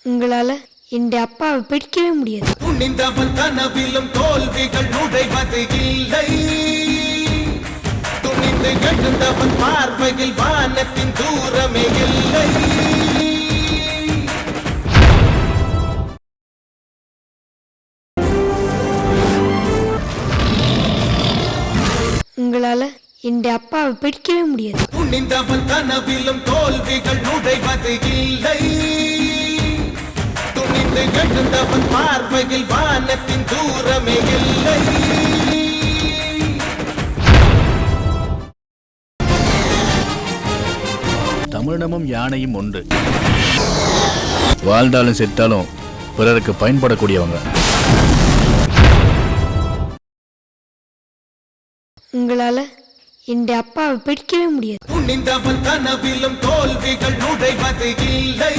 உங்களால என் அப்பாவை பிடிக்கவே முடியாது. துணிந்தவன் கனவிலும் தோல்விகள் நுழைவது இல்லை. துணிந்து எழுந்தவன் பார்வையில் வானத்தின் தூரமே இல்லை. உங்களால என் அப்பாவை பிடிக்கவே முடியாது. துணிந்தவன் கனவிலும் தோல்விகள் நுழைவது இல்லை. துணிந்து எழுந்தவன் பார்வையில் வானத்தின் தூரமே இல்லை. தமிழினமும் யானையும் ஒன்று. வாழ்ந்தாலும் செத்தாலும் பிறருக்கு பயன்படக்கூடியவங்க. உங்களால என் அப்பாவை பிடிக்கவே முடியாது. துணிந்தவன் கனவிலும் தோல்விகள் நுழைவது இல்லை.